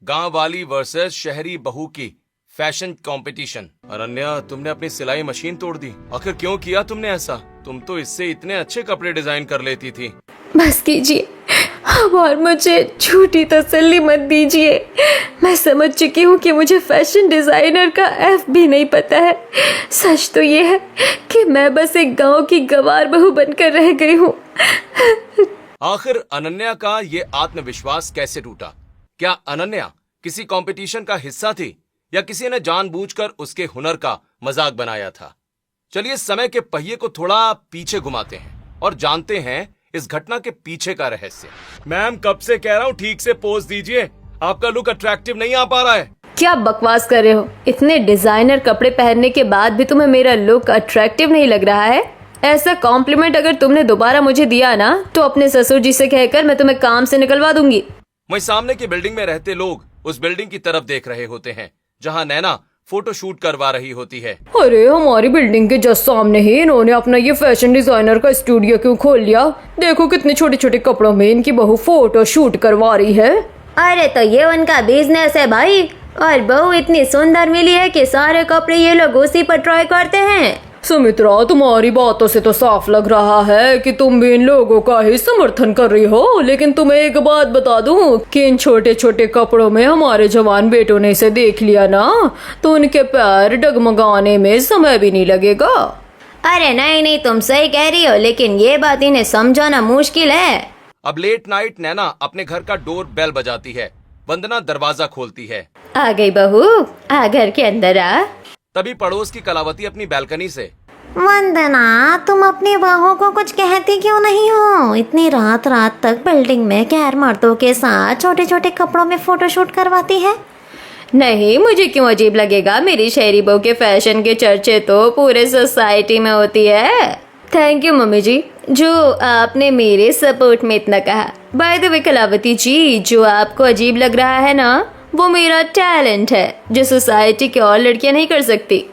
गांव वाली वर्सेस शहरी बहू की फैशन कंपटीशन। अनन्या, तुमने अपनी सिलाई मशीन तोड़ दी। आखिर क्यों किया तुमने ऐसा? तुम तो इससे इतने अच्छे कपड़े डिजाइन कर लेती थी। बस कीजिए अब और मुझे झूठी तसल्ली मत दीजिए। मैं समझ चुकी हूँ कि मुझे फैशन डिजाइनर का एफ भी नहीं पता है। सच तो ये है कि मैं बस एक गांव की गंवार बहू बनकर रह गई हूँ। आखिर अनन्या का ये आत्मविश्वास कैसे टूटा? क्या अनन्या किसी कंपटीशन का हिस्सा थी या किसी ने जानबूझकर उसके हुनर का मजाक बनाया था? चलिए समय के पहिए को थोड़ा पीछे घुमाते हैं और जानते हैं इस घटना के पीछे का रहस्य। मैम, कब से कह रहा हूँ ठीक से पोज दीजिए, आपका लुक अट्रैक्टिव नहीं आ पा रहा है। क्या बकवास कर रहे हो? इतने डिजाइनर कपड़े पहनने के बाद भी तुम्हें मेरा लुक अट्रैक्टिव नहीं लग रहा है? ऐसा कॉम्प्लीमेंट अगर तुमने दोबारा मुझे दिया ना तो अपने ससुर जी से कहकर मैं तुम्हें काम से निकलवा दूंगी। वहीं सामने की बिल्डिंग में रहते लोग उस बिल्डिंग की तरफ देख रहे होते हैं जहां नैना फोटो शूट करवा रही होती है। अरे हमारी बिल्डिंग के जस्ट सामने ही इन्होंने अपना ये फैशन डिजाइनर का स्टूडियो क्यों खोल लिया? देखो कितने छोटे छोटे कपड़ों में इनकी बहू फोटो शूट करवा रही है। अरे तो ये उनका बिजनेस है भाई, और बहू इतनी सुंदर मिली है कि सारे कपड़े ये लोग उसी पर ट्राई करते हैं। सुमित्रा, तुम्हारी बातों से तो साफ लग रहा है कि तुम भी इन लोगों का ही समर्थन कर रही हो। लेकिन तुम्हें एक बात बता दूं कि इन छोटे छोटे कपड़ों में हमारे जवान बेटों ने इसे देख लिया ना तो उनके पैर डगमगाने में समय भी नहीं लगेगा। अरे नहीं नहीं, तुम सही कह रही हो, लेकिन ये बात इन्हें समझाना मुश्किल है। अब लेट नाइट नैना अपने घर का डोर बेल बजाती है। वंदना दरवाजा खोलती है। आ गई बहू, आ घर के अंदर आ। तभी पड़ोस की कलावती अपनी बैल्कनी से, वंदना, तुम अपनी बहू को कुछ कहती क्यों नहीं हो? इतनी रात रात तक बिल्डिंग में गैर मर्दों के साथ छोटे छोटे कपड़ों में फोटोशूट करवाती है। नहीं, मुझे क्यों अजीब लगेगा? मेरी शहरी बहू के फैशन के चर्चे तो पूरे सोसाइटी में होती है। थैंक यू मम्मी जी, जो आपने मेरे सपोर्ट में इतना कहा। बाय द वे कलावती जी, जो आपको अजीब लग रहा है ना वो मेरा टैलेंट है जो सोसाइटी की और लड़कियां नहीं कर सकती।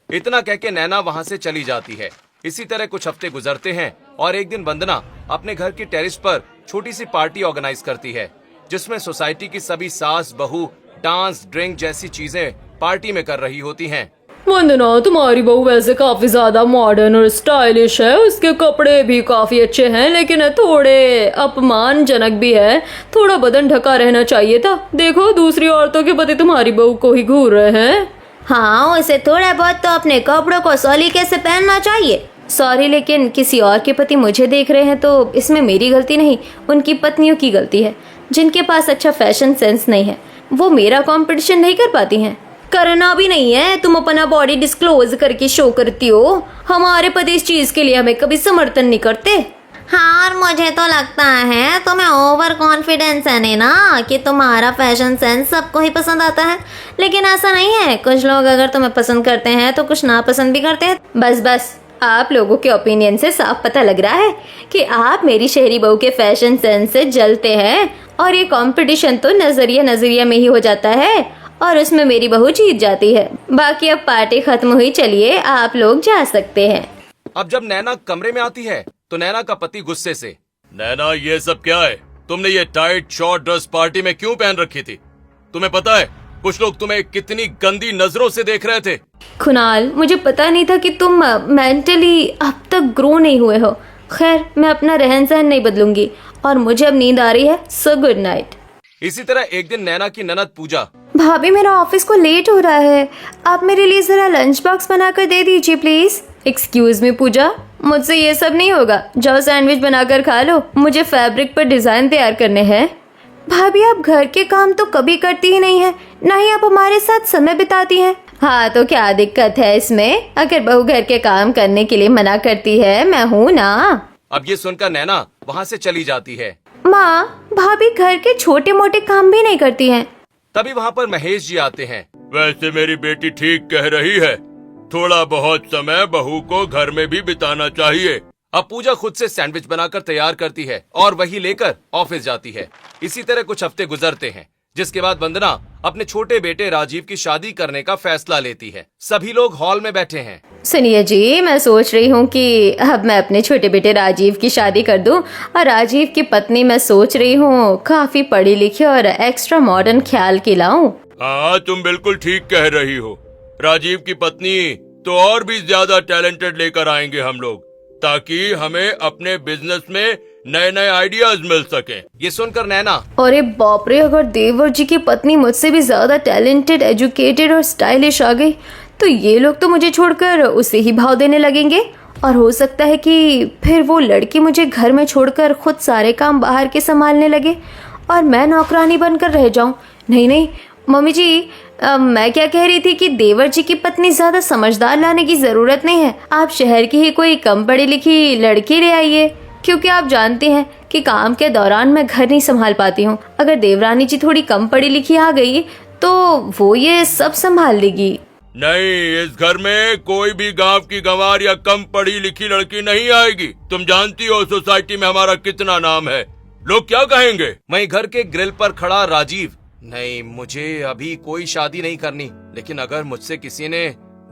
इतना कह के नैना वहां से चली जाती है। इसी तरह कुछ हफ्ते गुजरते हैं और एक दिन वंदना अपने घर की टेरिस पर छोटी सी पार्टी ऑर्गेनाइज करती है जिसमें सोसाइटी की सभी सास बहू डांस ड्रिंक जैसी चीजें पार्टी में कर रही होती हैं। वंदना, तुम्हारी बहू वैसे काफी ज्यादा मॉडर्न और स्टाइलिश है। उसके कपड़े भी काफी अच्छे हैं लेकिन थोड़े अपमानजनक भी है। थोड़ा बदन ढका रहना चाहिए था। देखो दूसरी औरतों के पति तुम्हारी बहू को ही घूर रहे हैं। हाँ, उसे थोड़ा बहुत तो अपने कपड़ों को सलीके से पहनना चाहिए। सॉरी, लेकिन किसी और के पति मुझे देख रहे हैं तो इसमें मेरी गलती नहीं, उनकी पत्नियों की गलती है जिनके पास अच्छा फैशन सेंस नहीं है। वो मेरा कंपटीशन नहीं कर पाती हैं। करना भी नहीं है। तुम अपना बॉडी डिस्क्लोज करके शो करती हो। हमारे पति इस चीज के लिए हमें कभी समर्थन नहीं करते। हाँ, और मुझे तो लगता है तुम्हें ओवर कॉन्फिडेंस है नैना कि तुम्हारा फैशन सेंस सबको ही पसंद आता है। लेकिन ऐसा नहीं है, कुछ लोग अगर तुम्हें पसंद करते हैं तो कुछ नापसंद भी करते हैं। बस बस, आप लोगों के ओपिनियन से साफ पता लग रहा है कि आप मेरी शहरी बहू के फैशन सेंस से जलते हैं और ये कंपटीशन तो नजरिया में ही हो जाता है और उसमें मेरी बहू जीत जाती है। बाकी अब पार्टी खत्म हुई, चलिए आप लोग जा सकते हैं। अब जब नैना कमरे में आती है तो नैना का पति गुस्से से, नैना ये सब क्या है? तुमने ये टाइट शॉर्ट ड्रेस पार्टी में क्यों पहन रखी थी? तुम्हें पता है कुछ लोग तुम्हें कितनी गंदी नजरों से देख रहे थे। कुणाल, मुझे पता नहीं था कि तुम मेंटली अब तक ग्रो नहीं हुए हो। खैर, मैं अपना रहन सहन नहीं बदलूंगी और मुझे अब नींद आ रही है, सो गुड नाइट। इसी तरह एक दिन नैना की ननद पूजा, भाभी मेरा ऑफिस को लेट हो रहा है, आप मेरे लिए जरा लंच बॉक्स बनाकर दे दीजिए प्लीज। एक्सक्यूज मी पूजा, मुझसे ये सब नहीं होगा। जाओ सैंडविच बनाकर खा लो, मुझे फैब्रिक पर डिजाइन तैयार करने हैं। भाभी, आप घर के काम तो कभी करती ही नहीं है, ना ही आप हमारे साथ समय बिताती हैं। हाँ तो क्या दिक्कत है इसमें? अगर बहू घर के काम करने के लिए मना करती है, मैं हूँ ना। अब ये सुनकर नैना वहाँ से चली जाती है। माँ, भाभी घर के छोटे मोटे काम भी नहीं करती हैं। तभी वहाँ पर महेश जी आते हैं। वैसे मेरी बेटी ठीक कह रही है, थोड़ा बहुत समय बहू को घर में भी बिताना चाहिए। अब पूजा खुद से सैंडविच बनाकर तैयार करती है और वही लेकर ऑफिस जाती है। इसी तरह कुछ हफ्ते गुजरते हैं जिसके बाद वंदना अपने छोटे बेटे राजीव की शादी करने का फैसला लेती है। सभी लोग हॉल में बैठे हैं। सुनिए जी, मैं सोच रही हूँ कि अब मैं अपने छोटे बेटे राजीव की शादी कर दूँ और राजीव की पत्नी मैं सोच रही हूँ काफी पढ़ी लिखी और एक्स्ट्रा मॉडर्न ख्याल की लाऊं। हाँ, तुम बिल्कुल ठीक कह रही हो। राजीव की पत्नी तो और भी ज्यादा टैलेंटेड लेकर आएंगे हम लोग, ताकि हमें अपने बिजनेस में नए नए आइडियाज मिल सके। ये सुनकर नैना, अरे बाप रे, अगर देवर जी की पत्नी मुझसे भी ज्यादा टैलेंटेड, एजुकेटेड और स्टाइलिश आ गई तो ये लोग तो मुझे छोड़कर उसे ही भाव देने लगेंगे और हो सकता है कि फिर वो लड़की मुझे घर में छोड़कर खुद सारे काम बाहर के संभालने लगे और मैं नौकरानी बनकर रह जाऊं। नहीं नहीं मम्मी जी, मैं क्या कह रही थी कि देवर जी की पत्नी ज्यादा समझदार लाने की जरूरत नहीं है। आप शहर की ही कोई कम पढ़ी लिखी लड़की ले आइए, क्योंकि आप जानते हैं कि काम के दौरान मैं घर नहीं संभाल पाती हूँ। अगर देवरानी जी थोड़ी कम पढ़ी लिखी आ गई तो वो ये सब संभाल लेगी। नहीं, इस घर में कोई भी गांव की गंवार या कम पढ़ी लिखी लड़की नहीं आएगी। तुम जानती हो सोसाइटी में हमारा कितना नाम है, लोग क्या कहेंगे। वहीं घर के ग्रिल पर खड़ा राजीव, नहीं, मुझे अभी कोई शादी नहीं करनी, लेकिन अगर मुझसे किसी ने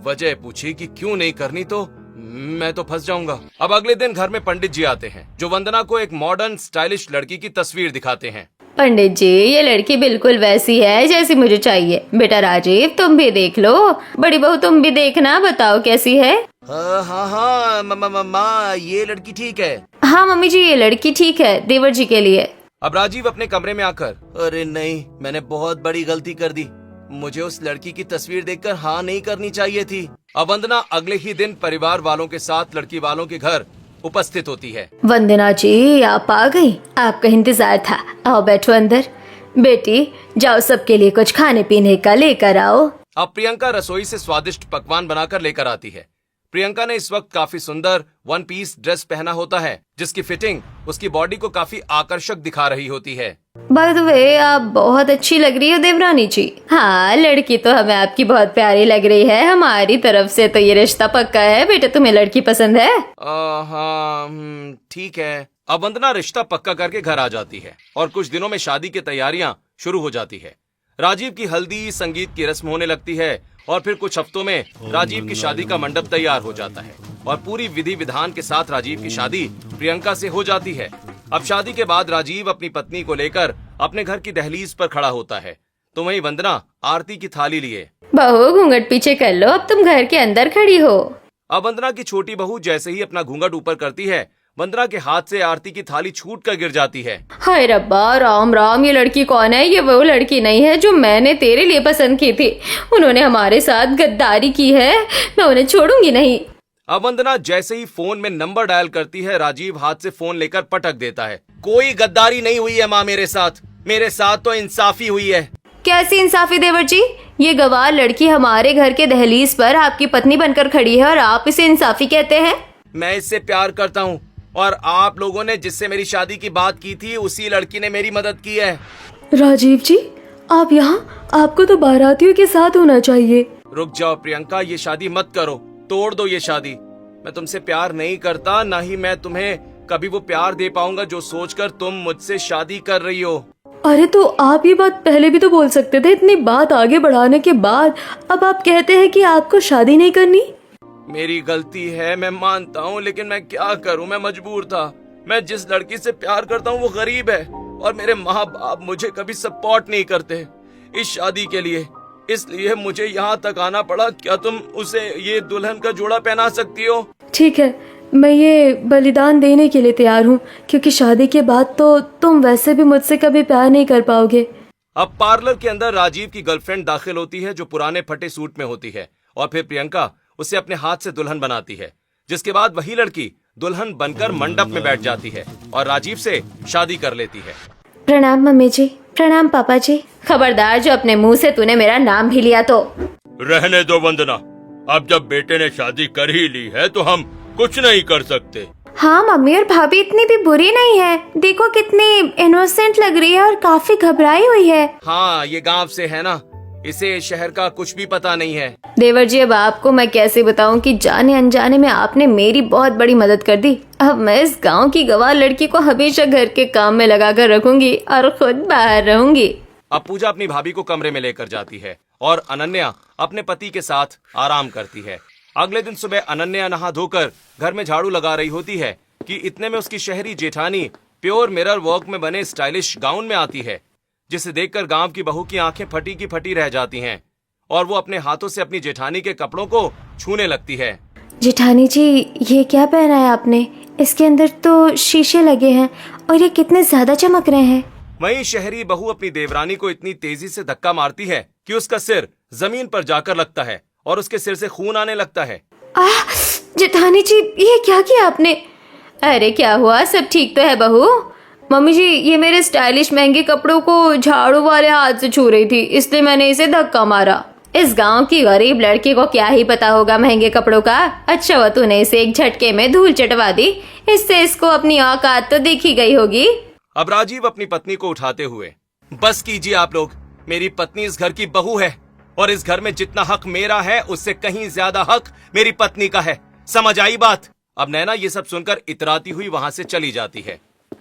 वजह पूछी कि क्यों नहीं करनी तो मैं तो फंस जाऊंगा। अब अगले दिन घर में पंडित जी आते हैं, जो वंदना को एक मॉडर्न स्टाइलिश लड़की की तस्वीर दिखाते हैं। पंडित जी, ये लड़की बिल्कुल वैसी है जैसी मुझे चाहिए। बेटा राजीव, तुम भी देख लो। बड़ी बहू, तुम भी देखना, बताओ कैसी है। हाँ, माँ, ये लड़की ठीक है। हाँ मम्मी जी, ये लड़की ठीक है देवर जी के लिए। अब राजीव अपने कमरे में आकर, अरे नहीं, मैंने बहुत बड़ी गलती कर दी। मुझे उस लड़की की तस्वीर देखकर हाँ नहीं करनी चाहिए थी। अब वंदना अगले ही दिन परिवार वालों के साथ लड़की वालों के घर उपस्थित होती है। वंदना जी, आप आ गई, आपका इंतजार था। आओ बैठो अंदर। बेटी जाओ, सबके लिए कुछ खाने पीने का लेकर आओ। अब प्रियंका रसोई से स्वादिष्ट पकवान बनाकर लेकर आती है। प्रियंका ने इस वक्त काफी सुंदर वन पीस ड्रेस पहना होता है, जिसकी फिटिंग उसकी बॉडी को काफी आकर्षक दिखा रही होती है। बाय द वे, आप बहुत अच्छी लग रही हो देवरानी जी। हाँ, लड़की तो हमें आपकी बहुत प्यारी लग रही है। हमारी तरफ से तो ये रिश्ता पक्का है। बेटा, तुम्हें लड़की पसंद है? हाँ, ठीक है। अब वंदना रिश्ता पक्का करके घर आ जाती है और कुछ दिनों में शादी की तैयारियां शुरू हो जाती है। राजीव की हल्दी संगीत की रस्म होने लगती है और फिर कुछ हफ्तों में राजीव की शादी का मंडप तैयार हो जाता है और पूरी विधि विधान के साथ राजीव की शादी प्रियंका से हो जाती है। अब शादी के बाद राजीव अपनी पत्नी को लेकर अपने घर की दहलीज पर खड़ा होता है, तो वहीं वंदना आरती की थाली लिए। बहू, घूंघट पीछे कर लो, अब तुम घर के अंदर खड़ी हो। अब वंदना की छोटी बहू जैसे ही अपना घूंघट ऊपर करती है, वंदना के हाथ से आरती की थाली छूट कर गिर जाती है। हाय रब्बा, राम राम, ये लड़की कौन है? ये वो लड़की नहीं है जो मैंने तेरे लिए पसंद की थी। उन्होंने हमारे साथ गद्दारी की है, मैं उन्हें छोड़ूंगी नहीं। अब वंदना जैसे ही फोन में नंबर डायल करती है, राजीव हाथ से फोन लेकर पटक देता है। कोई गद्दारी नहीं हुई है माँ मेरे साथ तो इंसाफी हुई है। कैसी इंसाफी देवर जी? ये गवार लड़की हमारे घर के दहलीज पर आपकी पत्नी बनकर खड़ी है और आप इसे इंसाफी कहते हैं? मैं इससे प्यार करता हूँ और आप लोगों ने जिससे मेरी शादी की बात की थी, उसी लड़की ने मेरी मदद की है। राजीव जी, आप यहाँ? आपको तो बारातियों के साथ होना चाहिए। रुक जाओ प्रियंका, ये शादी मत करो, तोड़ दो ये शादी। मैं तुमसे प्यार नहीं करता, ना ही मैं तुम्हें कभी वो प्यार दे पाऊंगा जो सोचकर तुम मुझसे शादी कर रही हो। अरे तो आप ये बात पहले भी तो बोल सकते थे। इतनी बात आगे बढ़ाने के बाद अब आप कहते हैं कि आपको शादी नहीं करनी। मेरी गलती है, मैं मानता हूँ, लेकिन मैं क्या करूँ, मैं मजबूर था। मैं जिस लड़की से प्यार करता हूँ वो गरीब है और मेरे माँ बाप मुझे कभी सपोर्ट नहीं करते इस शादी के लिए, इसलिए मुझे यहाँ तक आना पड़ा। क्या तुम उसे ये दुल्हन का जोड़ा पहना सकती हो? ठीक है, मैं ये बलिदान देने के लिए तैयार हूँ, क्योंकि शादी के बाद तो तुम वैसे भी मुझसे कभी प्यार नहीं कर पाओगे। अब पार्लर के अंदर राजीव की गर्लफ्रेंड दाखिल होती है, जो पुराने फटे सूट में होती है, और फिर प्रियंका उसे अपने हाथ से दुल्हन बनाती है, जिसके बाद वही लड़की दुल्हन बनकर मंडप में बैठ जाती है और राजीव से शादी कर लेती है। प्रणाम मम्मी जी। प्रणाम पापा जी। खबरदार, जो अपने मुंह से तूने मेरा नाम भी लिया तो। रहने दो वंदना, अब जब बेटे ने शादी कर ही ली है तो हम कुछ नहीं कर सकते। हाँ मम्मी, और भाभी इतनी भी बुरी नहीं है। देखो कितनी इनोसेंट लग रही है और काफी घबराई हुई है। हाँ, ये गांव से है ना, इसे शहर का कुछ भी पता नहीं है। देवर जी, अब आपको मैं कैसे बताऊं कि जाने अनजाने में आपने मेरी बहुत बड़ी मदद कर दी। अब मैं इस गांव की गवार लड़की को हमेशा घर के काम में लगा कर रखूंगी और खुद बाहर रहूंगी। अब पूजा अपनी भाभी को कमरे में लेकर जाती है और अनन्या अपने पति के साथ आराम करती है। अगले दिन सुबह अनन्या नहा धोकर घर में झाड़ू लगा रही होती है कि इतने में उसकी शहरी जेठानी प्योर मिरर वर्क में बने स्टाइलिश गाउन में आती है, जिसे देखकर गांव की बहू की आंखें फटी की फटी रह जाती हैं और वो अपने हाथों से अपनी जेठानी के कपड़ों को छूने लगती है। जेठानी जी, ये क्या पहना है आपने? इसके अंदर तो शीशे लगे हैं और ये कितने ज्यादा चमक रहे हैं। वहीं शहरी बहू अपनी देवरानी को इतनी तेजी से धक्का मारती है कि उसका सिर जमीन पर जाकर लगता है और उसके सिर से खून आने लगता है। जेठानी जी, ये क्या किया आपने? अरे क्या हुआ, सब ठीक तो है बहू? मम्मी जी, ये मेरे स्टाइलिश महंगे कपड़ों को झाड़ू वाले हाथ से छू रही थी, इसलिए मैंने इसे धक्का मारा। इस गांव की गरीब लड़की को क्या ही पता होगा महंगे कपड़ों का। अच्छा हुआ तूने इसे एक झटके में धूल चटवा दी, इससे इसको अपनी औकात तो दिख ही गई होगी। अब राजीव अपनी पत्नी को उठाते हुए, बस कीजिए आप लोग, मेरी पत्नी इस घर की बहू है और इस घर में जितना हक मेरा है उससे कहीं ज्यादा हक मेरी पत्नी का है, समझ आई बात? अब नैना ये सब सुनकर इतराती हुई वहां से चली जाती है,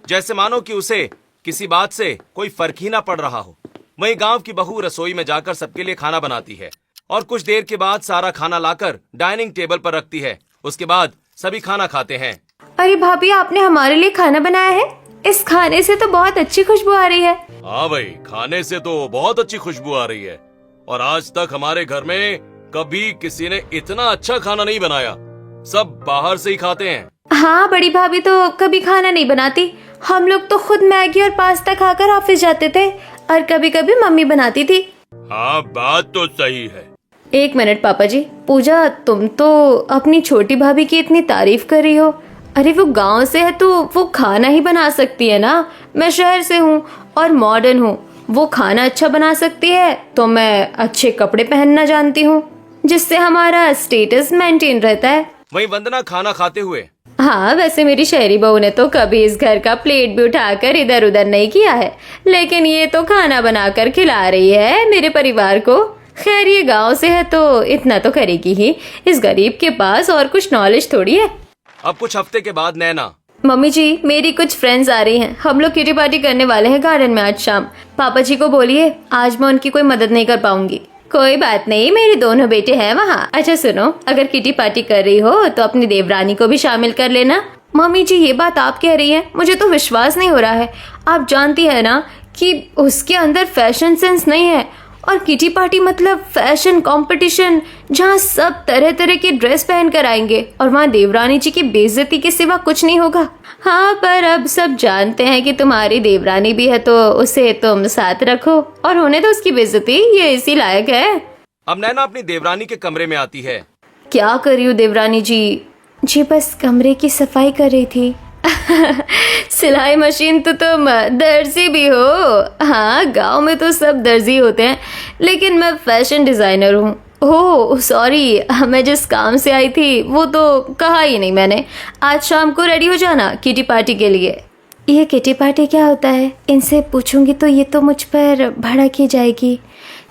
जैसे मानो कि उसे किसी बात से कोई फर्क ही ना पड़ रहा हो। वहीं गांव की बहू रसोई में जाकर सबके लिए खाना बनाती है और कुछ देर के बाद सारा खाना लाकर डाइनिंग टेबल पर रखती है। उसके बाद सभी खाना खाते हैं। अरे भाभी, आपने हमारे लिए खाना बनाया है? इस खाने से तो बहुत अच्छी खुशबू आ रही है। हाँ भाई, खाने से तो बहुत अच्छी खुशबू आ रही है और आज तक हमारे घर में कभी किसी ने इतना अच्छा खाना नहीं बनाया, सब बाहर से ही खाते हैं। हाँ, बड़ी भाभी तो कभी खाना नहीं बनाती, हम लोग तो खुद मैगी और पास्ता खाकर ऑफिस जाते थे और कभी कभी मम्मी बनाती थी। हाँ, बात तो सही है। एक मिनट पापा जी, पूजा तुम तो अपनी छोटी भाभी की इतनी तारीफ कर रही हो। अरे वो गांव से है तो वो खाना ही बना सकती है ना, मैं शहर से हूँ और मॉडर्न हूँ। वो खाना अच्छा बना सकती है तो मैं अच्छे कपड़े पहनना जानती हूँ, जिससे हमारा स्टेटस मेंटेन रहता है। वहीं वंदना खाना खाते हुए, हाँ, वैसे मेरी शहरी बहू ने तो कभी इस घर का प्लेट भी उठाकर इधर उधर नहीं किया है, लेकिन ये तो खाना बनाकर खिला रही है मेरे परिवार को। खैर, ये गांव से है तो इतना तो करेगी ही, इस गरीब के पास और कुछ नॉलेज थोड़ी है। अब कुछ हफ्ते के बाद नैना, मम्मी जी, मेरी कुछ फ्रेंड्स आ रही हैं, हम लोग किटी पार्टी करने वाले हैं गार्डन में आज शाम। पापा जी को बोलिए आज मैं उनकी कोई मदद नहीं कर पाऊंगी। कोई बात नहीं, मेरे दोनों बेटे हैं वहाँ। अच्छा सुनो, अगर किटी पार्टी कर रही हो तो अपनी देवरानी को भी शामिल कर लेना। मम्मी जी, ये बात आप कह रही हैं, मुझे तो विश्वास नहीं हो रहा है। आप जानती है ना कि उसके अंदर फैशन सेंस नहीं है, और किटी पार्टी मतलब फैशन कंपटीशन, जहाँ सब तरह तरह की ड्रेस पहन कर आएंगे और वहाँ देवरानी जी की बेइज्जती के सिवा कुछ नहीं होगा। हाँ, पर अब सब जानते हैं कि तुम्हारी देवरानी भी है तो उसे तुम साथ रखो और होने दो उसकी बेइज्जती, ये इसी लायक है। अब नैना अपनी देवरानी के कमरे में आती है। क्या कर रही हो देवरानी जी? जी बस कमरे की सफाई कर रही थी। सिलाई मशीन तो तुम दर्जी भी हो? हाँ, गांव में तो सब दर्जी होते हैं, लेकिन मैं फैशन डिजाइनर हूँ। ओह सॉरी, मैं जिस काम से आई थी वो तो कहा ही नहीं मैंने। आज शाम को रेडी हो जाना किटी पार्टी के लिए। ये किटी पार्टी क्या होता है? इनसे पूछूंगी तो ये तो मुझ पर भड़क ही जाएगी।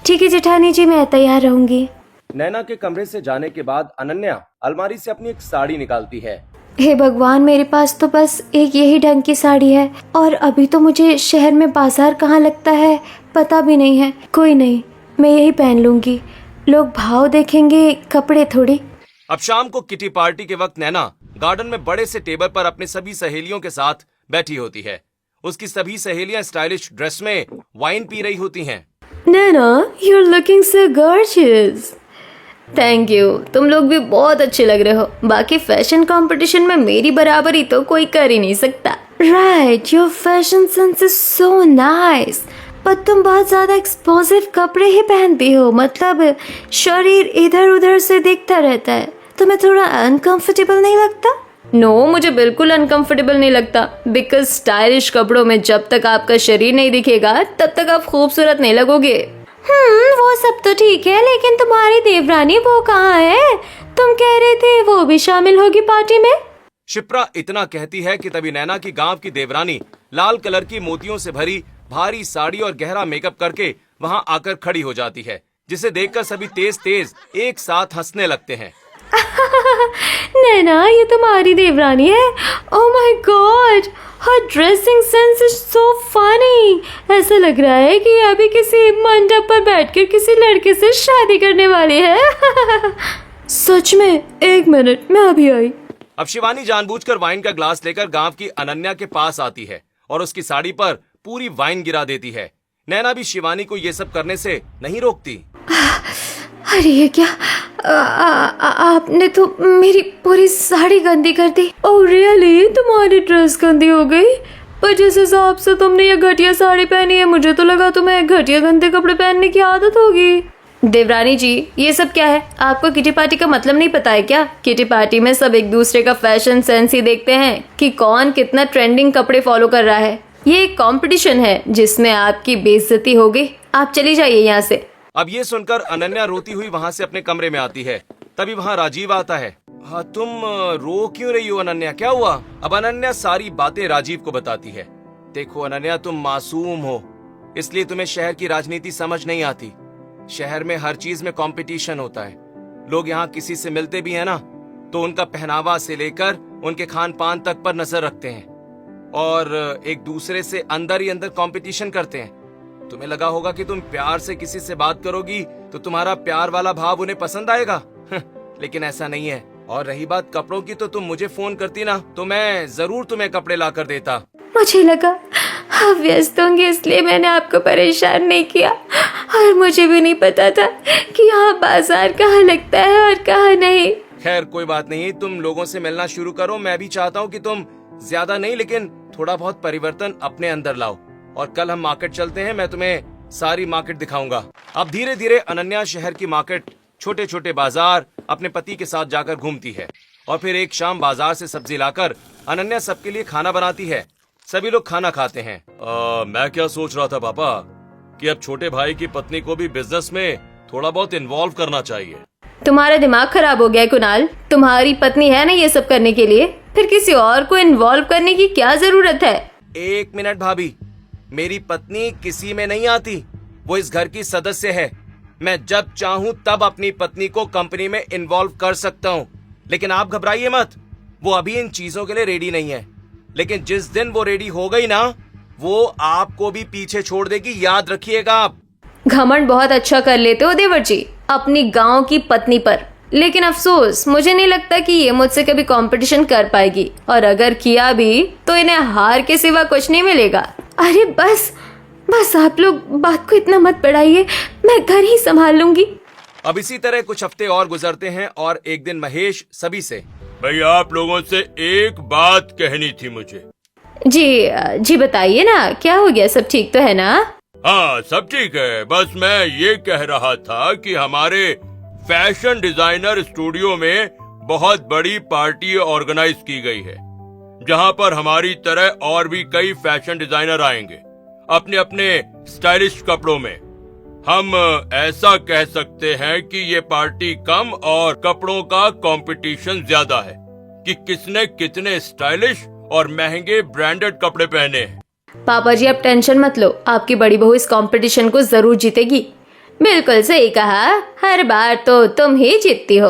ठीक है जेठानी जी, मैं तैयार रहूंगी। नैना के कमरे से जाने के बाद अनन्या अलमारी से अपनी एक साड़ी निकालती है। हे भगवान, मेरे पास तो बस एक यही ढंग की साड़ी है और अभी तो मुझे शहर में बाजार कहाँ लगता है पता भी नहीं है। कोई नहीं, मैं यही पहन लूंगी, लोग भाव देखेंगे, कपड़े थोड़ी। अब शाम को किटी पार्टी के वक्त नैना गार्डन में बड़े से टेबल पर अपने सभी सहेलियों के साथ बैठी होती है। उसकी सभी सहेलियां स्टाइलिश ड्रेस में वाइन पी रही होती हैं। नैना, you're looking so gorgeous. Thank you, तुम लोग भी बहुत अच्छे लग रहे हो। बाकी फैशन कंपटीशन में मेरी बराबरी तो कोई कर ही नहीं सकता। Right, your fashion sense is so nice, पर तुम बहुत ज्यादा एक्सपोजिव कपड़े ही पहनती हो, मतलब शरीर इधर उधर से दिखता रहता है। तुम्हें थोड़ा अनकंफर्टेबल नहीं लगता? नो, मुझे बिल्कुल अनकंफर्टेबल नहीं लगता, बिकॉज स्टाइलिश कपड़ों में जब तक आपका शरीर नहीं दिखेगा तब तक आप खूबसूरत नहीं लगोगे। वो सब तो ठीक है, लेकिन तुम्हारी देवरानी वो कहाँ है? तुम कह रहे थे वो भी शामिल होगी पार्टी में। शिप्रा इतना कहती है कि तभी नैना की गांव की देवरानी लाल कलर की मोतियों से भरी भारी साड़ी और गहरा मेकअप करके वहां आकर खड़ी हो जाती है, जिसे देखकर सभी तेज तेज एक साथ हंसने लगते हैं। नैना, ये तुम्हारी देवरानी है? Oh my God, her dressing sense is so funny. ऐसा लग रहा है कि अभी किसी मंडप पर बैठकर किसी लड़के से शादी करने वाली है। सच में? 1 मिनट, मैं अभी आई। अब शिवानी जानबूझकर वाइन का ग्लास लेकर गांव की अनन्या के पास आती है और उसकी साड़ी पर पूरी वाइन गिरा देती है। नैना भी शिवानी को ये सब करने से नहीं रोकती। अरे ये क्या? आपने तो मेरी पूरी साड़ी गंदी कर दी। Oh really? तुम्हारी ड्रेस गंदी हो गई? पर जिस हिसाब से तुमने ये घटिया साड़ी पहनी है, मुझे तो लगा तुम्हें घटिया गंदे कपड़े पहनने की आदत होगी। देवरानी जी, ये सब क्या है? आपको किटी पार्टी का मतलब नहीं पता है क्या? किटी पार्टी में सब एक दूसरे का फैशन सेंस ही देखते हैं कि कौन कितना ट्रेंडिंग कपड़े फॉलो कर रहा है। ये एक कंपटीशन है जिसमें आपकी बेइज्जती होगी। आप चली जाइए यहाँ से। अब ये सुनकर अनन्या रोती हुई वहाँ से अपने कमरे में आती है। तभी वहाँ राजीव आता है। हाँ, तुम रो क्यों रही हो अनन्या? क्या हुआ? अब अनन्या सारी बातें राजीव को बताती है। देखो अनन्या, तुम मासूम हो, इसलिए तुम्हें शहर की राजनीति समझ नहीं आती। शहर में हर चीज में कंपटीशन होता है। लोग यहाँ किसी से मिलते भी हैं ना, तो उनका पहनावा से लेकर उनके खान पान तक पर नजर रखते हैं और एक दूसरे से अंदर ही अंदर कंपटीशन करते हैं। तुम्हें लगा होगा कि तुम प्यार से किसी से बात करोगी तो तुम्हारा प्यार वाला भाव उन्हें पसंद आएगा, लेकिन ऐसा नहीं है। और रही बात कपड़ों की, तो तुम मुझे फोन करती ना, तो मैं जरूर तुम्हें कपड़े ला कर देता। मुझे लगा आप व्यस्त होंगे, इसलिए मैंने आपको परेशान नहीं किया। और मुझे भी नहीं पता था कि यहाँ बाजार कहाँ लगता है और कहाँ नहीं। खैर कोई बात नहीं, तुम लोगों से मिलना शुरू करो। मैं भी चाहता हूँ कि तुम ज्यादा नहीं लेकिन थोड़ा बहुत परिवर्तन अपने अंदर लाओ। और कल हम मार्केट चलते हैं, मैं तुम्हें सारी मार्केट दिखाऊंगा। अब धीरे धीरे अनन्या शहर की मार्केट, छोटे छोटे बाजार अपने पति के साथ जाकर घूमती है। और फिर एक शाम बाजार से सब्जी लाकर अनन्या सबके लिए खाना बनाती है। सभी लोग खाना खाते हैं। मैं क्या सोच रहा था पापा, कि अब छोटे भाई की पत्नी को भी बिजनेस में थोड़ा बहुत इन्वॉल्व करना चाहिए। तुम्हारा दिमाग खराब हो गया है कुणाल। तुम्हारी पत्नी है ना ये सब करने के लिए, फिर किसी और को इन्वॉल्व करने की क्या जरूरत है? 1 मिनट भाभी, मेरी पत्नी किसी में नहीं आती, वो इस घर की सदस्य है। मैं जब चाहूँ तब अपनी पत्नी को कंपनी में इन्वॉल्व कर सकता हूँ। लेकिन आप घबराइए मत, वो अभी इन चीजों के लिए रेडी नहीं है। लेकिन जिस दिन वो रेडी हो गई ना, वो आपको भी पीछे छोड़ देगी, याद रखिएगा आप। घमंड बहुत अच्छा कर लेते हो देवर जी अपनी गांव की पत्नी पर, लेकिन अफसोस मुझे नहीं लगता कि ये मुझसे कभी कंपटीशन कर पाएगी। और अगर किया भी तो इन्हें हार के सिवा कुछ नहीं मिलेगा। अरे बस बस, आप लोग बात को इतना मत बढ़ाइए, मैं घर ही संभाल लूंगी। अब इसी तरह कुछ हफ्ते और गुजरते हैं और एक दिन महेश सभी से, भाई आप लोगों से एक बात कहनी थी मुझे। जी बताइए ना, क्या हो गया? सब ठीक तो है ना? हाँ सब ठीक है, बस मैं ये कह रहा था कि हमारे फैशन डिजाइनर स्टूडियो में बहुत बड़ी पार्टी ऑर्गेनाइज की गई है, जहाँ पर हमारी तरह और भी कई फैशन डिजाइनर आएंगे अपने अपने स्टाइलिश कपड़ों में। हम ऐसा कह सकते हैं कि ये पार्टी कम और कपड़ों का कंपटीशन ज्यादा है कि किसने कितने स्टाइलिश और महंगे ब्रांडेड कपड़े पहने हैं। पापा जी आप टेंशन मत लो, आपकी बड़ी बहू इस कंपटीशन को जरूर जीतेगी। बिल्कुल सही कहा, हर बार तो तुम ही जीतती हो।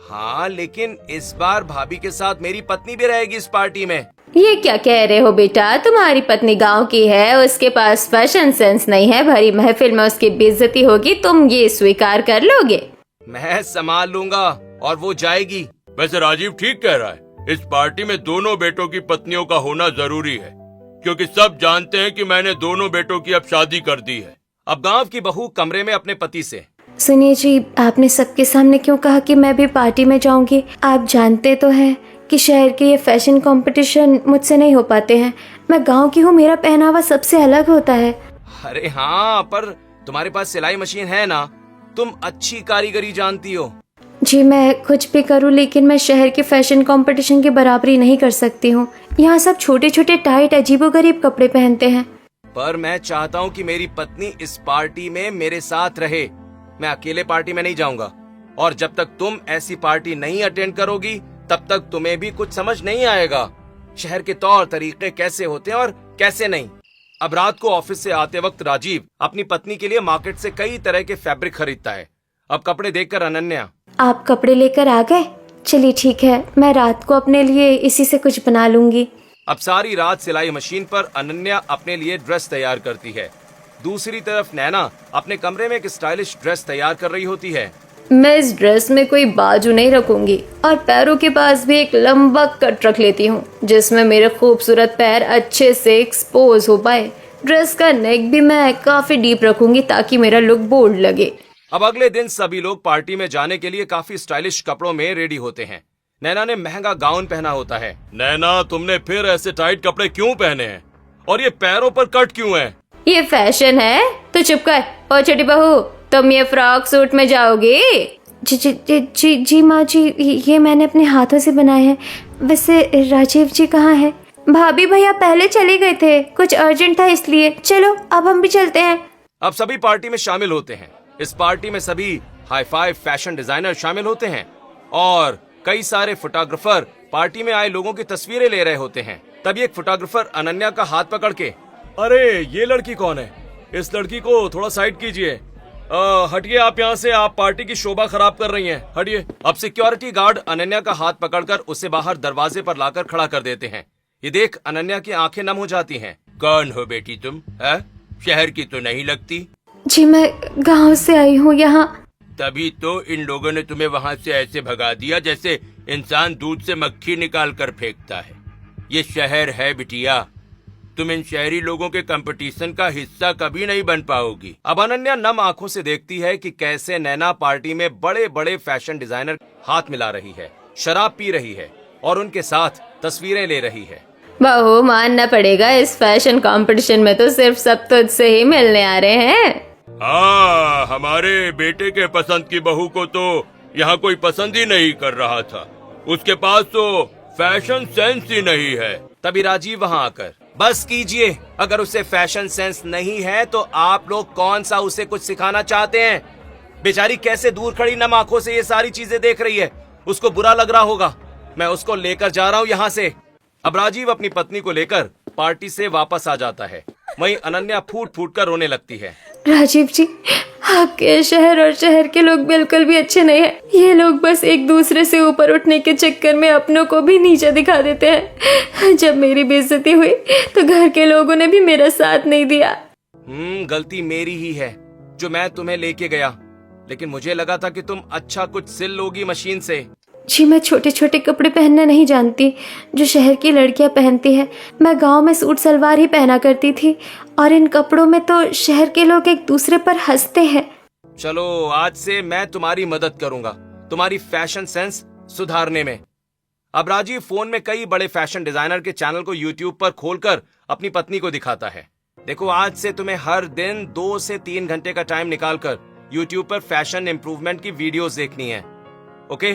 हाँ, लेकिन इस बार भाभी के साथ मेरी पत्नी भी रहेगी इस पार्टी में। ये क्या कह रहे हो बेटा? तुम्हारी पत्नी गांव की है, उसके पास फैशन सेंस नहीं है, भरी महफिल में उसकी बेइज्जती होगी, तुम ये स्वीकार कर लोगे? मैं संभाल लूंगा और वो जाएगी। वैसे राजीव ठीक कह रहा है, इस पार्टी में दोनों बेटों की पत्नियों का होना जरूरी है, क्योंकि सब जानते हैं कि मैंने दोनों बेटों की अब शादी कर दी है। अब गांव की बहू कमरे में अपने पति से, सुनिए जी, आपने सबके सामने क्यों कहा कि मैं भी पार्टी में जाऊंगी? आप जानते तो हैं कि शहर के ये फैशन कंपटीशन मुझसे नहीं हो पाते हैं। मैं गांव की हूँ, मेरा पहनावा सबसे अलग होता है। अरे हाँ, पर तुम्हारे पास सिलाई मशीन है ना, तुम अच्छी कारीगरी जानती हो। जी मैं कुछ भी करूँ, लेकिन मैं शहर के फैशन कंपटीशन की बराबरी नहीं कर सकती हूँ। यहाँ सब छोटे छोटे टाइट अजीबोगरीब कपड़े पहनते हैं। पर मैं चाहता हूँ कि मेरी पत्नी इस पार्टी में मेरे साथ रहे। मैं अकेले पार्टी में नहीं जाऊंगा, और जब तक तुम ऐसी पार्टी नहीं अटेंड करोगी तब तक तुम्हें भी कुछ समझ नहीं आएगा शहर के तौर तरीके कैसे होते हैं और कैसे नहीं। अब रात को ऑफिस से आते वक्त राजीव अपनी पत्नी के लिए मार्केट से कई तरह के फैब्रिक खरीदता है। अब कपड़े देखकर अनन्या, आप कपड़े लेकर आ गए? चलिए ठीक है, मैं रात को अपने लिए इसी से कुछ बना लूंगी। अब सारी रात सिलाई मशीन पर अनन्या अपने लिए ड्रेस तैयार करती है। दूसरी तरफ नैना अपने कमरे में एक स्टाइलिश ड्रेस तैयार कर रही होती है। मैं इस ड्रेस में कोई बाजू नहीं रखूंगी और पैरों के पास भी एक लंबा कट रख लेती हूँ जिसमें मेरे खूबसूरत पैर अच्छे से एक्सपोज हो पाए। ड्रेस का नेक भी मैं काफी डीप रखूंगी ताकि मेरा लुक बोल्ड लगे। अब अगले दिन सभी लोग पार्टी में जाने के लिए काफी स्टाइलिश कपड़ों में रेडी होते हैं। नैना ने महंगा गाउन पहना होता है। नैना, तुमने फिर ऐसे टाइट कपड़े क्यों पहने हैं और ये पैरों पर कट क्यों है? ये फैशन है तो चुप कर। और छोटी बहू, तुम ये फ्रॉक सूट में जाओगी? जी जी जी जी, जी माँ जी, ये मैंने अपने हाथों से बनाए हैं। वैसे राजीव जी कहाँ हैं? भाभी भैया पहले चले गए थे, कुछ अर्जेंट था इसलिए। चलो अब हम भी चलते हैं। अब सभी पार्टी में शामिल होते हैं। इस पार्टी में सभी हाई फाई फैशन डिजाइनर शामिल होते हैं और कई सारे फोटोग्राफर पार्टी में आए लोगों की तस्वीरें ले रहे होते हैं। तभी एक फोटोग्राफर अनन्या का हाथ पकड़ के, अरे ये लड़की कौन है? इस लड़की को थोड़ा साइड कीजिए। हटिए आप यहाँ से, आप पार्टी की शोभा खराब कर रही हैं, हटिए। अब सिक्योरिटी गार्ड अनन्या का हाथ पकड़कर उसे बाहर दरवाजे पर लाकर खड़ा कर देते हैं। ये देख अनन्या की आंखें नम हो जाती हैं। कौन हो बेटी तुम? है? शहर की तो नहीं लगती। जी मैं गांव से आई हूँ यहाँ। तभी तो इन लोगों ने तुम्हें वहाँ से ऐसे भगा दिया जैसे इंसान दूध से मक्खी निकाल कर फेंकता है। ये शहर है बिटिया, तुम इन शहरी लोगों के कंपटीशन का हिस्सा कभी नहीं बन पाओगी। अब अनन्या नम आंखों से देखती है कि कैसे नैना पार्टी में बड़े बड़े फैशन डिजाइनर हाथ मिला रही है, शराब पी रही है और उनके साथ तस्वीरें ले रही है। बहू, मानना पड़ेगा इस फैशन कंपटीशन में तो सिर्फ सब तुझसे ही मिलने आ रहे हैं। हाँ, हमारे बेटे के पसंद की बहू को तो यहाँ कोई पसंद ही नहीं कर रहा था। उसके पास तो फैशन सेंस ही नहीं है। तभी राजीव वहाँ आकर, बस कीजिए, अगर उसे फैशन सेंस नहीं है तो आप लोग कौन सा उसे कुछ सिखाना चाहते हैं? बेचारी कैसे दूर खड़ी नम आंखों से ये सारी चीजें देख रही है, उसको बुरा लग रहा होगा। मैं उसको लेकर जा रहा हूँ यहाँ से। अब राजीव अपनी पत्नी को लेकर पार्टी से वापस आ जाता है। वहीं अनन्या फूट फूट कर रोने लगती है। राजीव जी, आपके शहर और शहर के लोग बिल्कुल भी अच्छे नहीं हैं। ये लोग बस एक दूसरे से ऊपर उठने के चक्कर में अपनों को भी नीचे दिखा देते हैं। जब मेरी बेइज्जती हुई तो घर के लोगों ने भी मेरा साथ नहीं दिया। गलती मेरी ही है जो मैं तुम्हें लेके गया, लेकिन मुझे लगा था कि तुम अच्छा कुछ सिल लोगी मशीन से। जी मैं छोटे छोटे कपड़े पहनना नहीं जानती जो शहर की लड़कियां पहनती हैं। मैं गांव में सूट सलवार ही पहना करती थी और इन कपड़ों में तो शहर के लोग एक दूसरे पर हंसते हैं। चलो आज से मैं तुम्हारी मदद करूंगा तुम्हारी फैशन सेंस सुधारने में। अब राजीव फोन में कई बड़े फैशन डिजाइनर के चैनल को यूट्यूब पर खोलकर अपनी पत्नी को दिखाता है। देखो, आज से तुम्हें हर दिन 2 से 3 घंटे का टाइम निकालकर यूट्यूब पर फैशन इंप्रूवमेंट की वीडियोस देखनी है। ओके,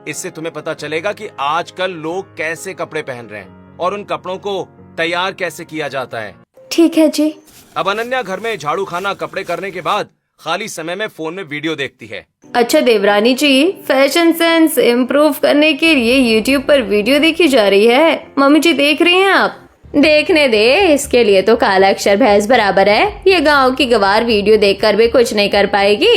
इससे तुम्हें पता चलेगा कि आजकल लोग कैसे कपड़े पहन रहे हैं और उन कपड़ों को तैयार कैसे किया जाता है। ठीक है जी। अब अनन्या घर में झाड़ू खाना कपड़े करने के बाद खाली समय में फोन में वीडियो देखती है। अच्छा देवरानी जी, फैशन सेंस इम्प्रूव करने के लिए यूट्यूब पर वीडियो देखी जा रही है। मम्मी जी देख रही हैं आप? देखने दे, इसके लिए तो काला अक्षर भैंस बराबर है। ये गांव की गवार वीडियो देखकर भी कुछ नहीं कर पाएगी।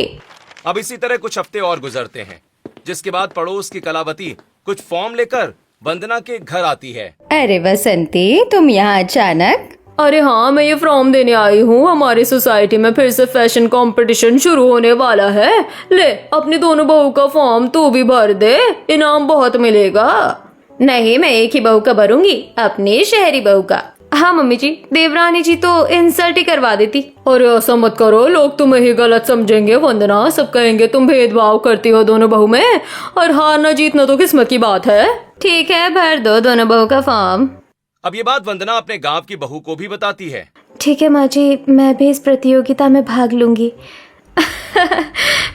अब इसी तरह कुछ हफ्ते और गुजरते हैं, जिसके बाद पड़ोस की कलावती कुछ फॉर्म लेकर वंदना के घर आती है। अरे बसंती, तुम यहाँ अचानक? अरे हाँ, मैं ये फॉर्म देने आई हूँ। हमारी सोसाइटी में फिर से फैशन कंपटीशन शुरू होने वाला है। ले, अपनी दोनों बहू का फॉर्म तू भी भर दे, इनाम बहुत मिलेगा। नहीं, मैं एक ही बहू का भरूंगी, अपनी शहरी बहू का। हाँ मम्मी जी, देवरानी जी तो इंसल्ट ही करवा देती। अरे ऐसा मत करो, लोग तुम्हें ही गलत समझेंगे वंदना। सब कहेंगे तुम भेदभाव करती हो दोनों बहू में, और हारना जीतना तो किस्मत की बात है। ठीक है, भर दो दोनों बहू का फॉर्म। अब ये बात वंदना अपने गांव की बहू को भी बताती है। ठीक है माँ जी, मैं भी इस प्रतियोगिता में भाग लूंगी।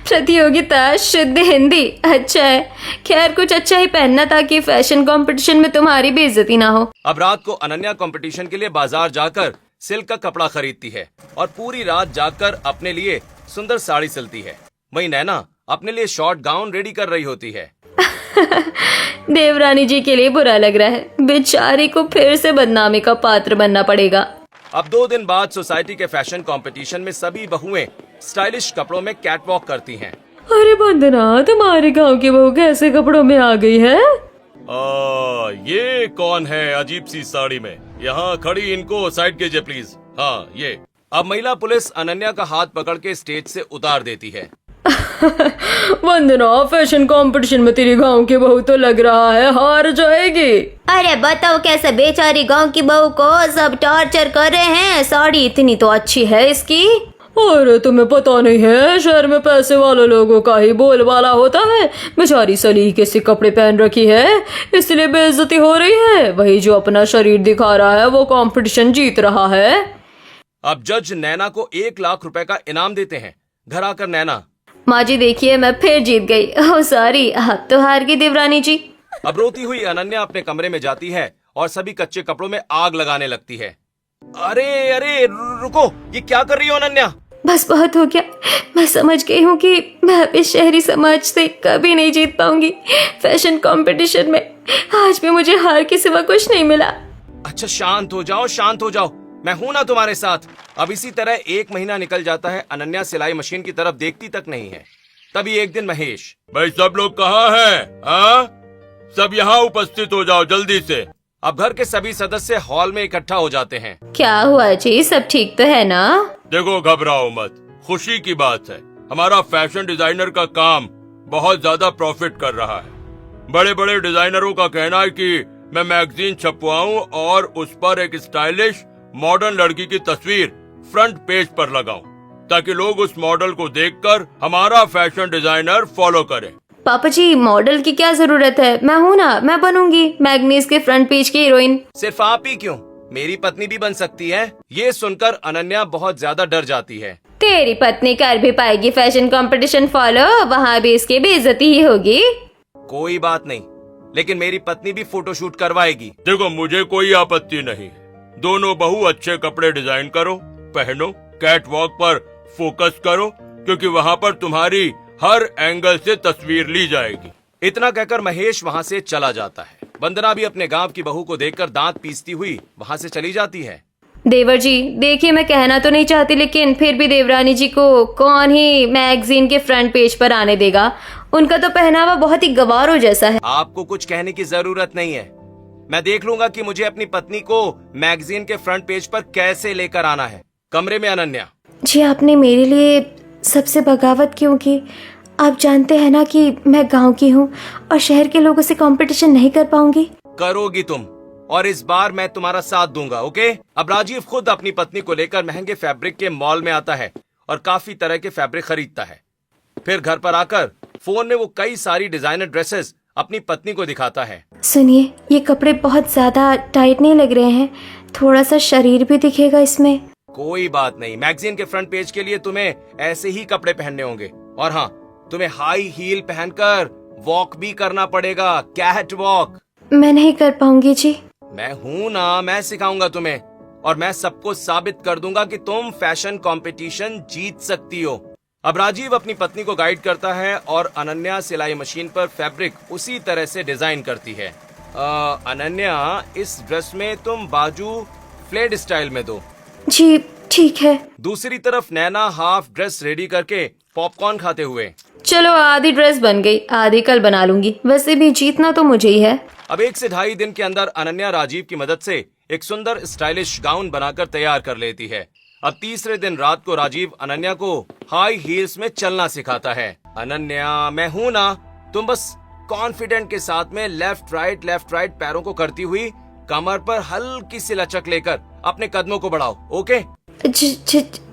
प्रतियोगिता शुद्ध हिंदी, अच्छा है। खैर कुछ अच्छा ही पहनना ताकि फैशन कंपटीशन में तुम्हारी बेइज्जती ना हो। अब रात को अनन्या कंपटीशन के लिए बाजार जाकर सिल्क का कपड़ा खरीदती है और पूरी रात जाकर अपने लिए सुंदर साड़ी सिलती है। वहीं नैना अपने लिए शॉर्ट गाउन रेडी कर रही होती है। देवरानी जी के लिए बुरा लग रहा है, बेचारी को फिर से बदनामी का पात्र बनना पड़ेगा। अब 2 दिन बाद सोसाइटी के फैशन कंपटीशन में सभी बहुएं स्टाइलिश कपड़ों में कैटवॉक करती हैं। अरे वंदना, तुम्हारे गांव की बहू कैसे कपड़ों में आ गई है? ये कौन है अजीब सी साड़ी में? यहाँ खड़ी, इनको साइड कीजिए प्लीज। हाँ, ये। अब महिला पुलिस अनन्या का हाथ पकड़ के स्टेज से उतार देती है। वंदना, फैशन कंपटीशन में तेरी गांव की बहू तो लग रहा है हार जाएगी। अरे बताओ कैसे बेचारी गांव की बहू को सब टॉर्चर कर रहे हैं, साड़ी इतनी तो अच्छी है इसकी। अरे तुम्हें पता नहीं है, शहर में पैसे वाले लोगों का ही बोलबाला होता है। बेचारी सलीके से कपड़े पहन रखी है, इसलिए बेइज्जती हो रही है। वही जो अपना शरीर दिखा रहा है वो कंपटीशन जीत रहा है। अब जज नैना को 1 लाख रुपए का इनाम देते हैं। घर आकर नैना, माँ जी देखिए, मैं फिर जीत गई। ओह सॉरी, आप तो हार गई देवरानी जी। अब रोती हुई अनन्या अपने कमरे में जाती है और सभी कच्चे कपड़ों में आग लगाने लगती है। अरे अरे रुको, ये क्या कर रही हो अनन्या? बस बहुत हो गया, मैं समझ गई हूँ कि मैं इस शहरी समाज से कभी नहीं जीत पाऊंगी। फैशन कंपटीशन में आज भी मुझे हार के सिवा कुछ नहीं मिला। अच्छा शांत हो जाओ, शांत हो जाओ, मैं हूं ना तुम्हारे साथ। अब इसी तरह 1 महीना निकल जाता है। अनन्या सिलाई मशीन की तरफ देखती तक नहीं है। तभी एक दिन महेश, भाई सब लोग कहाँ हैं? हाँ, सब यहाँ उपस्थित हो जाओ जल्दी से। अब घर के सभी सदस्य हॉल में इकट्ठा हो जाते हैं। क्या हुआ जी, सब ठीक तो है ना? देखो घबराओ मत, खुशी की बात है, हमारा फैशन डिजाइनर का काम बहुत ज्यादा प्रॉफिट कर रहा है। बड़े बड़े डिजाइनरों का कहना है कि मैं मैगजीन छपवाऊं और उस पर एक स्टाइलिश मॉडर्न लड़की की तस्वीर फ्रंट पेज पर लगाऊं, ताकि लोग उस मॉडल को देखकर हमारा फैशन डिजाइनर फॉलो करें। पापा जी, मॉडल की क्या जरूरत है? मैं हूँ ना, मैं बनूंगी मैगनीज के फ्रंट पेज की हीरोइन। सिर्फ आप ही क्यों, मेरी पत्नी भी बन सकती है। ये सुनकर अनन्या बहुत ज्यादा डर जाती है। तेरी पत्नी कर भी पाएगी फैशन कंपटीशन फॉलो, वहाँ भी इसकी बेइज्जती ही होगी। कोई बात नहीं, लेकिन मेरी पत्नी भी फोटोशूट करवाएगी। देखो मुझे कोई आपत्ति नहीं, दोनों बहू अच्छे कपड़े डिजाइन करो, पहनो, कैट वॉक पर फोकस करो, क्योंकि वहाँ पर तुम्हारी हर एंगल से तस्वीर ली जाएगी। इतना कहकर महेश वहाँ से चला जाता है। वंदना भी अपने गांव की बहू को देखकर दांत पीसती हुई वहाँ से चली जाती है। देवर जी देखिए, मैं कहना तो नहीं चाहती, लेकिन फिर भी देवरानी जी को कौन ही मैगजीन के फ्रंट पेज पर आने देगा? उनका तो पहनावा बहुत ही गवारों जैसा है। आपको कुछ कहने की जरूरत नहीं है, मैं देख लूंगा कि मुझे अपनी पत्नी को मैगजीन के फ्रंट पेज पर कैसे लेकर आना है। कमरे में अनन्या, जी आपने मेरे लिए सबसे बगावत क्यों की? आप जानते हैं ना कि मैं गांव की हूँ और शहर के लोगों से कंपटीशन नहीं कर पाऊंगी। करोगी तुम, और इस बार मैं तुम्हारा साथ दूंगा, ओके? अब राजीव खुद अपनी पत्नी को लेकर महंगे फैब्रिक के मॉल में आता है और काफी तरह के फैब्रिक खरीदता है। फिर घर पर आकर फोन में वो कई सारी डिजाइनर ड्रेसेस अपनी पत्नी को दिखाता है। सुनिए, ये कपड़े बहुत ज्यादा टाइट नहीं लग रहे हैं, थोड़ा सा शरीर भी दिखेगा इसमें। कोई बात नहीं, मैगजीन के फ्रंट पेज के लिए तुम्हें ऐसे ही कपड़े पहनने होंगे। और हाँ, तुम्हें हाई हील पहनकर वॉक भी करना पड़ेगा, कैट वॉक। मैं नहीं कर पाऊंगी जी। मैं हूं ना, मैं सिखाऊंगा तुम्हें, और मैं सबको साबित कर दूंगा कि तुम फैशन कंपटीशन जीत सकती हो। अब राजीव अपनी पत्नी को गाइड करता है और अनन्या सिलाई मशीन पर फैब्रिक उसी तरह से डिजाइन करती है। अनन्या, इस ड्रेस में तुम बाजू फ्लेड स्टाइल में दो। जी ठीक है। दूसरी तरफ नैना हाफ ड्रेस रेडी करके पॉपकॉर्न खाते हुए, चलो आधी ड्रेस बन गई, आधी कल बना लूंगी, वैसे भी जीतना तो मुझे ही है। अब 1 से 2.5 दिन के अंदर अनन्या राजीव की मदद से एक सुंदर स्टाइलिश गाउन बनाकर तैयार कर लेती है। अब तीसरे दिन रात को राजीव अनन्या को हाई हील्स में चलना सिखाता है। अनन्या, मैं हूं ना, तुम बस कॉन्फिडेंट के साथ में लेफ्ट राइट पैरों को करती हुई कमर पर हल्की सी लचक लेकर अपने कदमों को बढ़ाओ, ओके? जी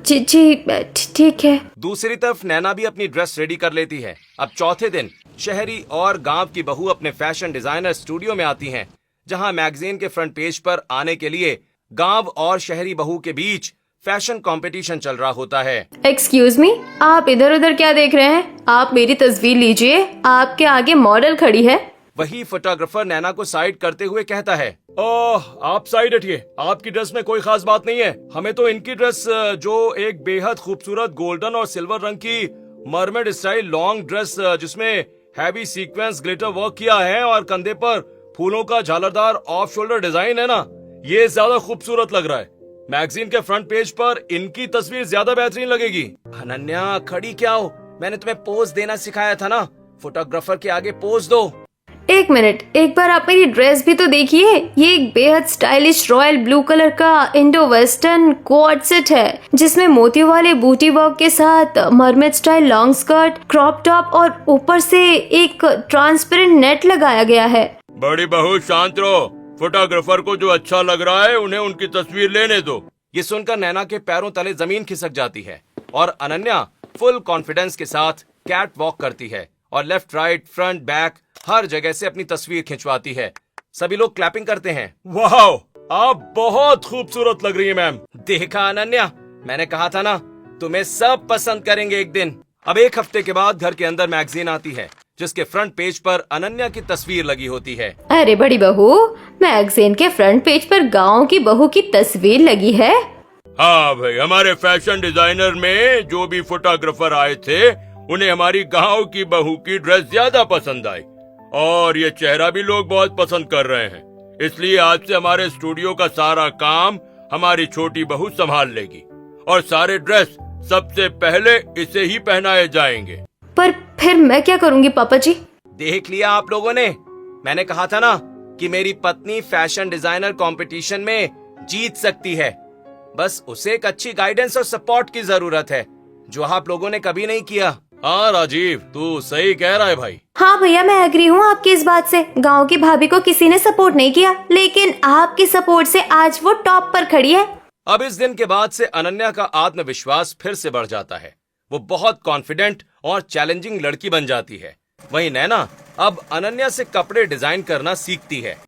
ठीक है। दूसरी तरफ नैना भी अपनी ड्रेस रेडी कर लेती है। अब चौथे दिन शहरी और गांव की बहू अपने फैशन डिजाइनर स्टूडियो में आती हैं, जहां मैगजीन के फ्रंट पेज पर आने के लिए गांव और शहरी बहू के बीच फैशन कंपटीशन चल रहा होता है। एक्सक्यूज मी, आप इधर उधर क्या देख रहे हैं? आप मेरी तस्वीर लीजिए, आपके आगे मॉडल खड़ी है। वही फोटोग्राफर नैना को साइड करते हुए कहता है, ओह आप साइड हटिए, आपकी ड्रेस में कोई खास बात नहीं है। हमें तो इनकी ड्रेस, जो एक बेहद खूबसूरत गोल्डन और सिल्वर रंग की मरमेड स्टाइल लॉन्ग ड्रेस जिसमें हैवी सीक्वेंस ग्लिटर वर्क किया है और कंधे पर फूलों का झालरदार ऑफ शोल्डर डिजाइन है ना, ये ज्यादा खूबसूरत लग रहा है। मैगजीन के फ्रंट पेज पर इनकी तस्वीर ज्यादा बेहतरीन लगेगी। अनन्या, खड़ी क्या हो? मैंने तुम्हें पोज देना सिखाया था ना, फोटोग्राफर के आगे पोज दो। एक मिनट, एक बार आप मेरी ड्रेस भी तो देखिए। ये एक बेहद स्टाइलिश रॉयल ब्लू कलर का इंडो वेस्टर्न कोट सेट है, जिसमें मोतियों वाले बूटी वर्क के साथ mermaid style long skirt, crop top और ऊपर से एक ट्रांसपेरेंट नेट लगाया गया है। बड़ी बहू शांत रहो। फोटोग्राफर को जो अच्छा लग रहा है उन्हें उनकी तस्वीर लेने दो। ये सुनकर नैना के पैरों तले जमीन खिसक जाती है और अनन्या फुल कॉन्फिडेंस के साथ कैट वॉक करती है और लेफ्ट राइट फ्रंट बैक हर जगह से अपनी तस्वीर खिंचवाती है। सभी लोग क्लैपिंग करते हैं। वाह, आप बहुत खूबसूरत लग रही हैं मैम। देखा अनन्या, मैंने कहा था ना, तुम्हें सब पसंद करेंगे एक दिन। अब एक हफ्ते के बाद घर के अंदर मैगजीन आती है, जिसके फ्रंट पेज पर अनन्या की तस्वीर लगी होती है। अरे बड़ी बहू, मैगजीन के फ्रंट पेज पर गांव की बहू की तस्वीर लगी है। हाँ भाई, हमारे फैशन डिजाइनर में जो भी फोटोग्राफर आए थे उन्हें हमारी गांव की बहू की ड्रेस ज्यादा पसंद आई और ये चेहरा भी लोग बहुत पसंद कर रहे हैं। इसलिए आज से हमारे स्टूडियो का सारा काम हमारी छोटी बहू संभाल लेगी और सारे ड्रेस सबसे पहले इसे ही पहनाए जाएंगे। पर फिर मैं क्या करूंगी पापा जी? देख लिया आप लोगों ने, मैंने कहा था ना कि मेरी पत्नी फैशन डिजाइनर कंपटीशन में जीत सकती है। बस उसे एक अच्छी गाइडेंस और सपोर्ट की जरूरत है, जो आप लोगों ने कभी नहीं किया। हाँ राजीव, तू सही कह रहा है भाई। हाँ भैया, मैं एग्री हूँ आपकी इस बात से। गांव की भाभी को किसी ने सपोर्ट नहीं किया, लेकिन आपकी सपोर्ट से आज वो टॉप पर खड़ी है। अब इस दिन के बाद से अनन्या का आत्मविश्वास फिर से बढ़ जाता है। वो बहुत कॉन्फिडेंट और चैलेंजिंग लड़की बन जाती है। वहीं नैना अब अनन्या से कपड़े डिजाइन करना सीखती है।